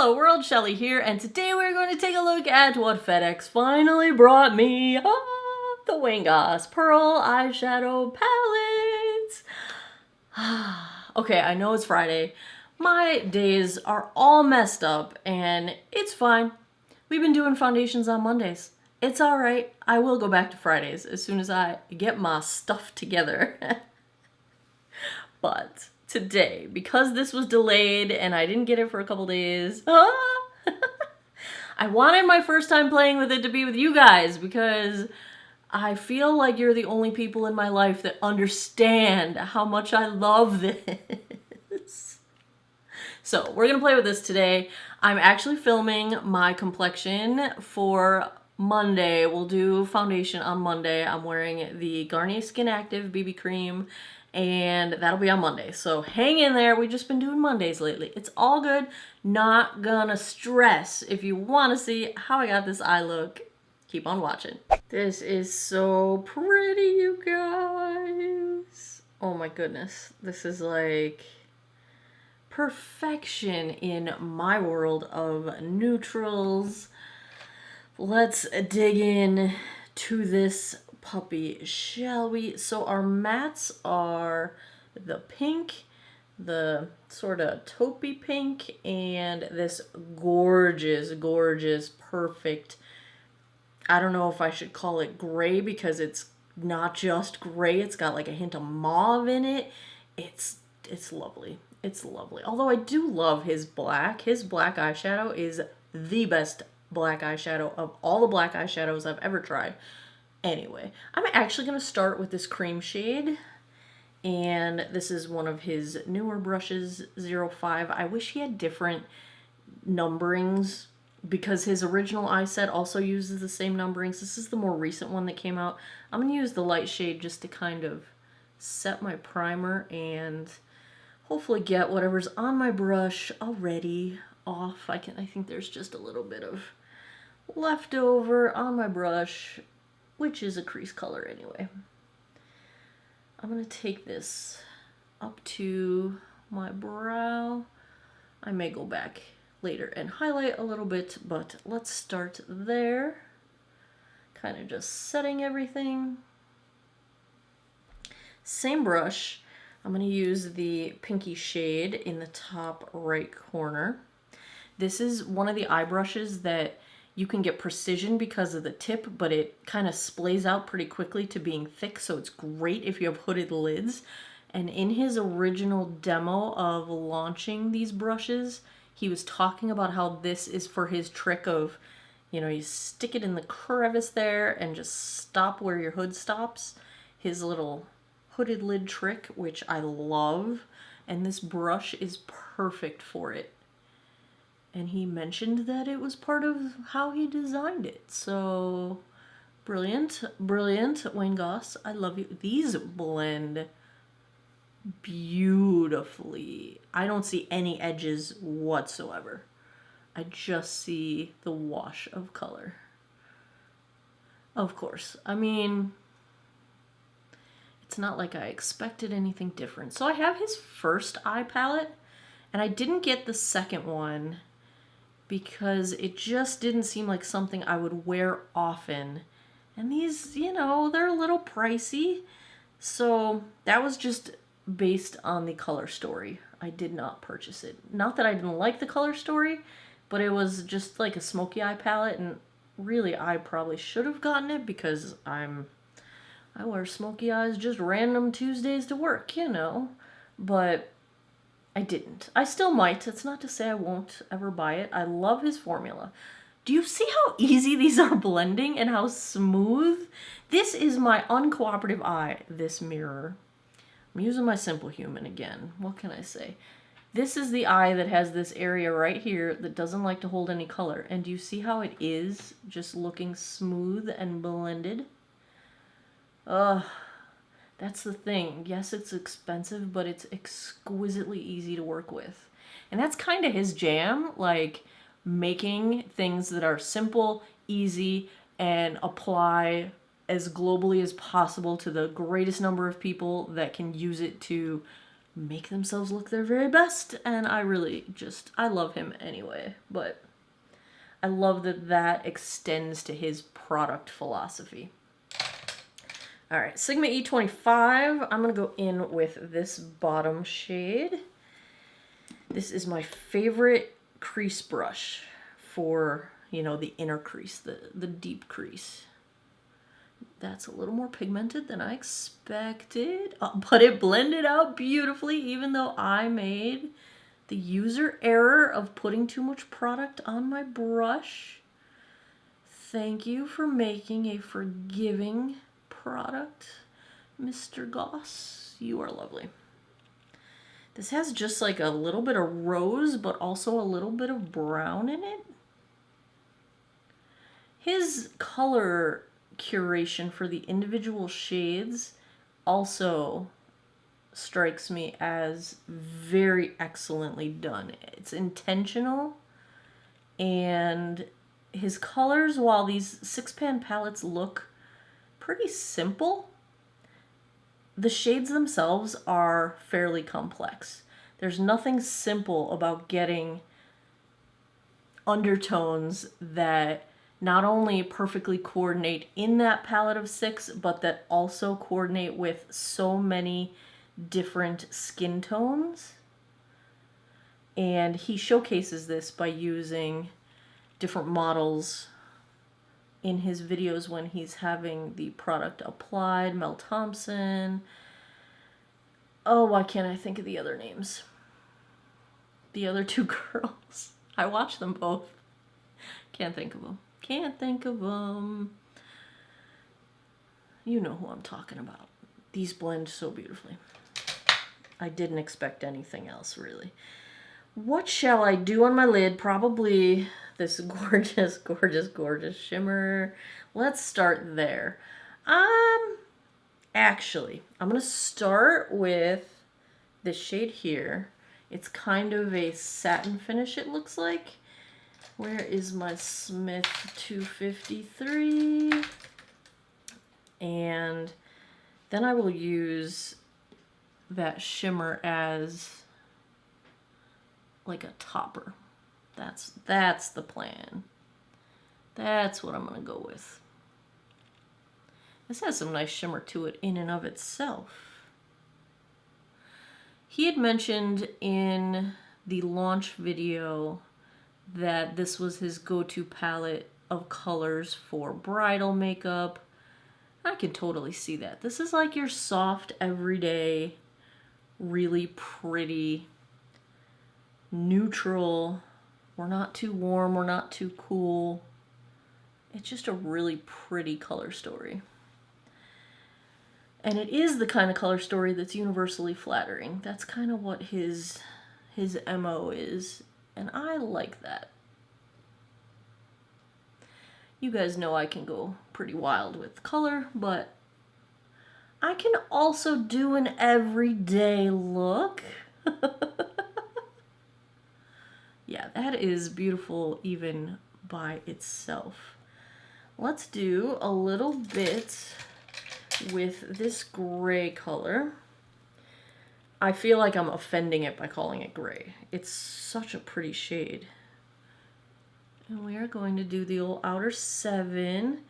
Hello world, Shelly here, and today we're going to take a look at what FedEx finally brought me. The Wayne Goss Pearl eyeshadow palettes. Okay, I know it's Friday. My days are all messed up, and it's fine. We've been doing foundations on Mondays. It's alright. I will go back to Fridays as soon as I get my stuff together. But today, because this was delayed and I didn't get it for a couple days, I wanted my first time playing with it to be with you guys because I feel like you're the only people in my life that understand how much I love this. So we're gonna play with this today. I'm actually filming my complexion for Monday. We'll do foundation on Monday. I'm wearing the Garnier Skin Active BB cream, and that'll be on Monday. So hang in there. We've just been doing Mondays lately. It's all good. Not gonna stress. If you want to see how I got this eye look, keep on watching. This is so pretty, you guys. Oh my goodness. This is like perfection in my world of neutrals. Let's dig in to this puppy, shall we? So our mattes are the pink, the sort of taupey pink, and this gorgeous, gorgeous, perfect, I don't know if I should call it gray because it's not just gray, it's got like a hint of mauve in it. It's lovely. It's lovely. Although I do love his black. His black eyeshadow is the best black eyeshadow of all the black eyeshadows I've ever tried. Anyway, I'm actually going to start with this cream shade, and this is one of his newer brushes, 05. I wish he had different numberings because his original eye set also uses the same numberings. This is the more recent one that came out. I'm going to use the light shade just to kind of set my primer and hopefully get whatever's on my brush already off. I think there's just a little bit of leftover on my brush, which is a crease color anyway. I'm gonna take this up to my brow. I may go back later and highlight a little bit, but let's start there. Kind of just setting everything. Same brush. I'm gonna use the pinky shade in the top right corner. This is one of the eye brushes that you can get precision because of the tip, but it kind of splays out pretty quickly to being thick, so it's great if you have hooded lids. And in his original demo of launching these brushes, he was talking about how this is for his trick of, you know, you stick it in the crevice there and just stop where your hood stops. His little hooded lid trick, which I love, and this brush is perfect for it. And he mentioned that it was part of how he designed it. So brilliant, brilliant, Wayne Goss. I love you. These blend beautifully. I don't see any edges whatsoever. I just see the wash of color. Of course. I mean, it's not like I expected anything different. So I have his first eye palette, and I didn't get the second one because it just didn't seem like something I would wear often. And these, you know, they're a little pricey. So that was just based on the color story. I did not purchase it. Not that I didn't like the color story, but it was just like a smoky eye palette, and really I probably should have gotten it because I wear smoky eyes just random Tuesdays to work, you know. But I didn't. I still might. It's not to say I won't ever buy it. I love his formula. Do you see how easy these are blending and how smooth? This is my uncooperative eye, this mirror. I'm using my Simple Human again. What can I say? This is the eye that has this area right here that doesn't like to hold any color. And do you see how it is just looking smooth and blended? Ugh. That's the thing. Yes, it's expensive, but it's exquisitely easy to work with. And that's kind of his jam, like making things that are simple, easy, and apply as globally as possible to the greatest number of people that can use it to make themselves look their very best, and I really just, I love him anyway, but I love that that extends to his product philosophy. All right, Sigma E25, I'm gonna go in with this bottom shade. This is my favorite crease brush for, you know, the inner crease, the deep crease. That's a little more pigmented than I expected, but it blended out beautifully, even though I made the user error of putting too much product on my brush. Thank you for making a forgiving product, Mr. Goss. You are lovely. This has just like a little bit of rose, but also a little bit of brown in it. His color curation for the individual shades also strikes me as very excellently done. It's intentional, and his colors, while these 6-pan palettes look pretty simple, the shades themselves are fairly complex. There's nothing simple about getting undertones that not only perfectly coordinate in that palette of 6, but that also coordinate with so many different skin tones. And he showcases this by using different models in his videos when he's having the product applied. Mel Thompson. Oh, why can't I think of the other names? The other two girls. I watch them both. Can't think of them. Can't think of them. You know who I'm talking about. These blend so beautifully. I didn't expect anything else, really. What shall I do on my lid? Probably this gorgeous, gorgeous, gorgeous shimmer. Let's start there. Actually, I'm going to start with this shade here. It's kind of a satin finish, it looks like. Where is my Smith 253? And then I will use that shimmer as like a topper. That's the plan. That's what I'm gonna go with. This has some nice shimmer to it in and of itself. He had mentioned in the launch video that this was his go-to palette of colors for bridal makeup. I can totally see that. This is like your soft, everyday, really pretty, neutral. We're not too warm, we're not too cool. It's just a really pretty color story. And it is the kind of color story that's universally flattering. That's kind of what his MO is, and I like that. You guys know I can go pretty wild with color, but I can also do an everyday look. Yeah, that is beautiful even by itself. Let's do a little bit with this gray color. I feel like I'm offending it by calling it gray. It's such a pretty shade. And we are going to do the old outer 7.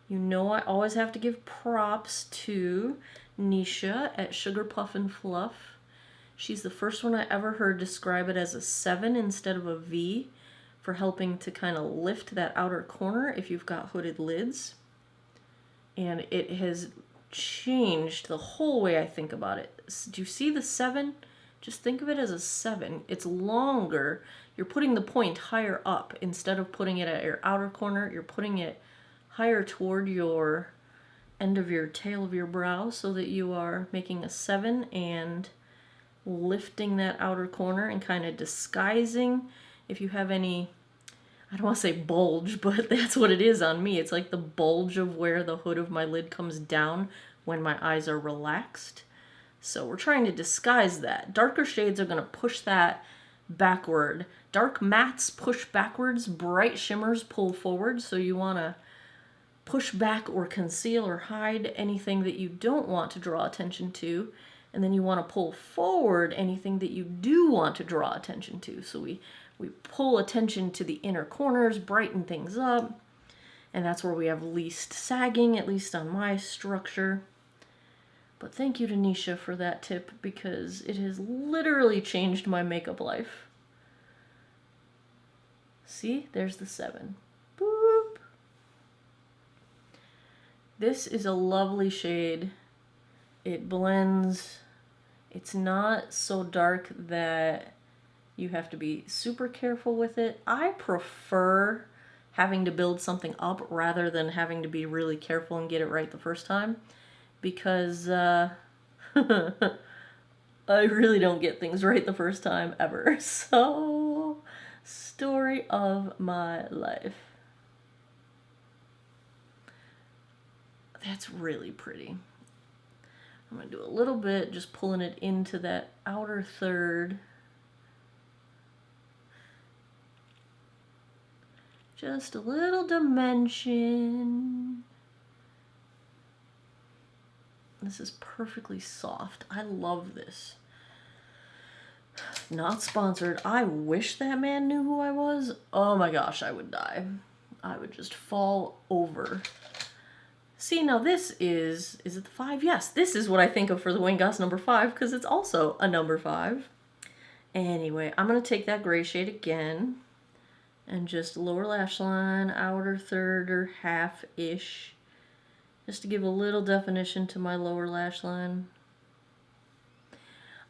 You know I always have to give props to Nisha at Sugar Puff and Fluff. She's the first one I ever heard describe it as a 7 instead of a V for helping to kind of lift that outer corner if you've got hooded lids. And it has changed the whole way I think about it. Do you see the 7? Just think of it as a 7. It's longer. You're putting the point higher up. Instead of putting it at your outer corner, you're putting it higher toward your end of your tail of your brow so that you are making a 7 and lifting that outer corner and kind of disguising if you have any, I don't want to say bulge, but that's what it is on me. It's like the bulge of where the hood of my lid comes down when my eyes are relaxed. So we're trying to disguise that. Darker shades are going to push that backward. Dark mattes push backwards, bright shimmers pull forward, so you want to push back or conceal or hide anything that you don't want to draw attention to. And then you want to pull forward anything that you do want to draw attention to. So we pull attention to the inner corners, brighten things up. And that's where we have least sagging, at least on my structure. But thank you to Nisha for that tip, because it has literally changed my makeup life. See, there's the 7. Boop. This is a lovely shade. It blends. It's not so dark that you have to be super careful with it. I prefer having to build something up rather than having to be really careful and get it right the first time, because I really don't get things right the first time ever. So, story of my life. That's really pretty. I'm going to do a little bit, just pulling it into that outer third. Just a little dimension. This is perfectly soft. I love this. Not sponsored. I wish that man knew who I was. Oh my gosh, I would die. I would just fall over. See, now this is it the 5? Yes, this is what I think of for the Wayne Goss number 5, because it's also a number 5. Anyway, I'm going to take that gray shade again, and just lower lash line, outer third or half-ish, just to give a little definition to my lower lash line.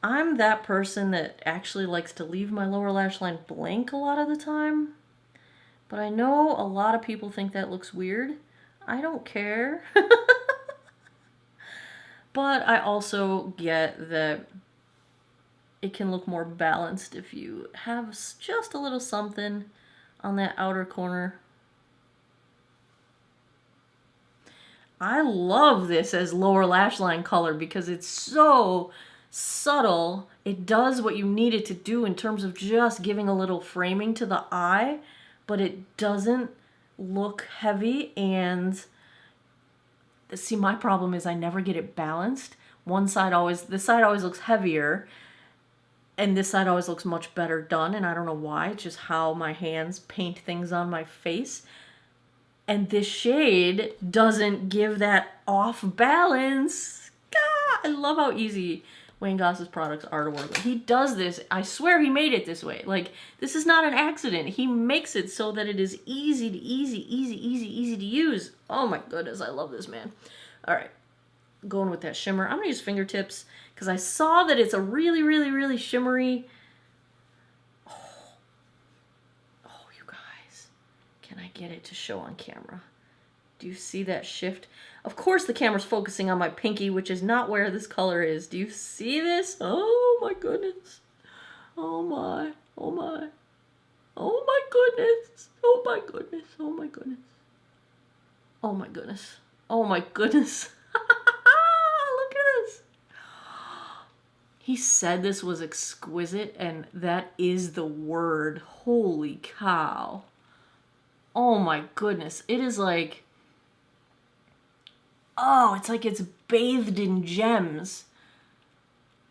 I'm that person that actually likes to leave my lower lash line blank a lot of the time, but I know a lot of people think that looks weird. I don't care. But I also get that it can look more balanced if you have just a little something on that outer corner. I love this as lower lash line color because it's so subtle. It does what you need it to do in terms of just giving a little framing to the eye, but it doesn't look heavy. And see, my problem is I never get it balanced. This side always looks heavier, and this side always looks much better done, and I don't know why. It's just how my hands paint things on my face. And this shade doesn't give that off balance. God, I love how easy Wayne Goss's products are to work with. He does this. I swear he made it this way. Like, this is not an accident. He makes it so that it is easy to use. Oh my goodness, I love this, man. All right, going with that shimmer. I'm gonna use fingertips because I saw that it's a really shimmery. Oh, you guys, can I get it to show on camera? Do you see that shift? Of course the camera's focusing on my pinky, which is not where this color is. Do you see this? Oh my goodness. Oh my. Oh my. Oh my goodness. Oh my goodness. Oh my goodness. Oh my goodness. Oh my goodness. Look at this. He said this was exquisite, and that is the word. Holy cow. Oh my goodness. It is like, oh, it's like it's bathed in gems,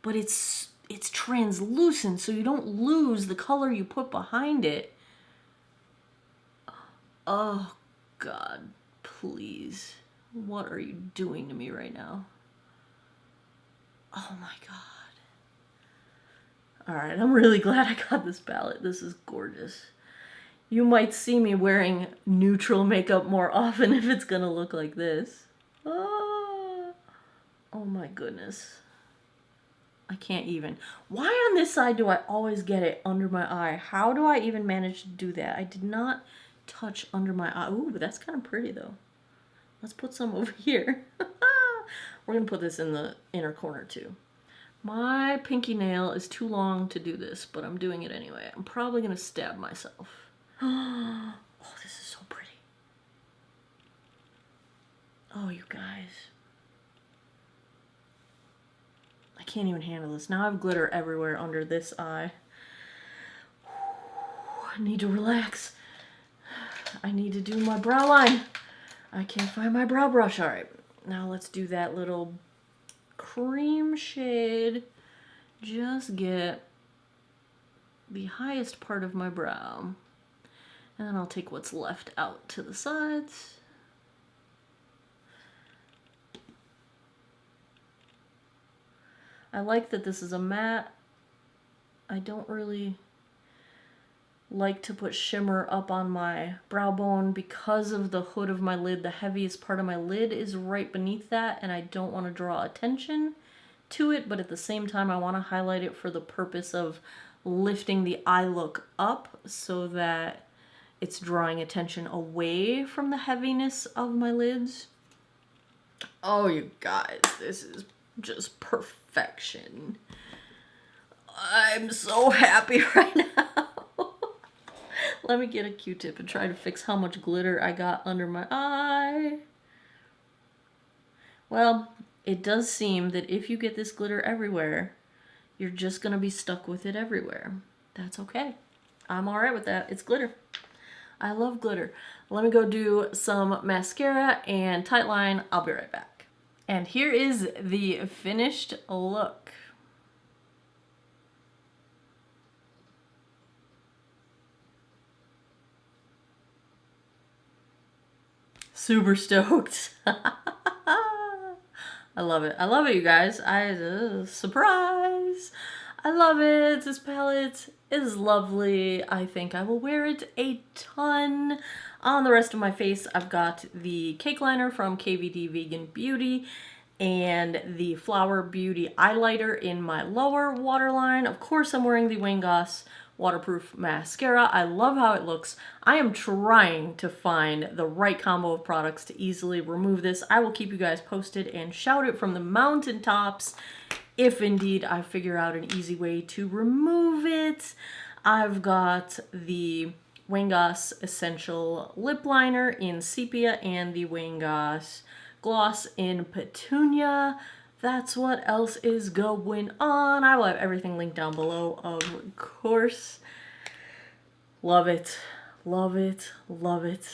but it's translucent, so you don't lose the color you put behind it. Oh, God, please. What are you doing to me right now? Oh, my God. All right, I'm really glad I got this palette. This is gorgeous. You might see me wearing neutral makeup more often if it's going to look like this. Oh my goodness. I can't even. Why on this side do I always get it under my eye? How do I even manage to do that? I did not touch under my eye. Ooh, but that's kind of pretty though. Let's put some over here. We're going to put this in the inner corner too. My pinky nail is too long to do this, but I'm doing it anyway. I'm probably going to stab myself. Oh, this is so pretty. Oh, you guys. I can't even handle this. Now I have glitter everywhere under this eye. I need to relax. I need to do my brow line. I can't find my brow brush. All right, now let's do that little cream shade just get the highest part of my brow. And then I'll take what's left out to the sides. I like that this is a matte. I don't really like to put shimmer up on my brow bone because of the hood of my lid. The heaviest part of my lid is right beneath that, and I don't want to draw attention to it, but at the same time I want to highlight it for the purpose of lifting the eye look up so that it's drawing attention away from the heaviness of my lids. Oh, you guys, this is just perfection. I'm so happy right now. Let me get a Q-tip and try to fix how much glitter I got under my eye. Well, it does seem that if you get this glitter everywhere, you're just gonna be stuck with it everywhere. That's okay. I'm all right with that. It's glitter. I love glitter. Let me go do some mascara and tight line. I'll be right back. And here is the finished look. Super stoked. I love it. I love it, you guys. Surprise. I love it. This palette is lovely. I think I will wear it a ton. On the rest of my face, I've got the cake liner from KVD Vegan Beauty and the Flower Beauty eyeliner in my lower waterline. Of course, I'm wearing the Wayne Goss waterproof mascara. I love how it looks. I am trying to find the right combo of products to easily remove this. I will keep you guys posted and shout it from the mountaintops if indeed I figure out an easy way to remove it. I've got the Wayne Goss Essential Lip Liner in Sepia and the Wayne Goss Gloss in Petunia. That's what else is going on. I will have everything linked down below, of course. Love it. Love it. Love it.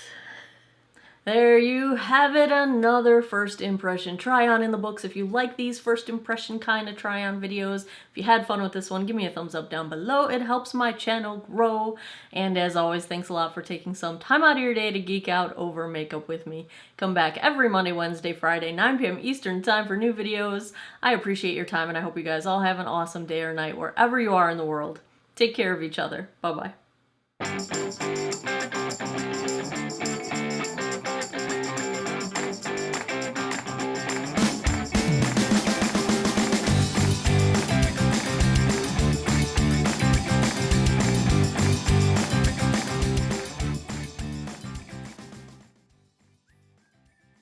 There you have it, another first impression try-on in the books. If you like these first impression kind of try-on videos, if you had fun with this one, give me a thumbs up down below. It helps my channel grow. And as always, thanks a lot for taking some time out of your day to geek out over makeup with me. Come back every Monday, Wednesday, Friday, 9 p.m. Eastern time for new videos. I appreciate your time, and I hope you guys all have an awesome day or night wherever you are in the world. Take care of each other. Bye-bye.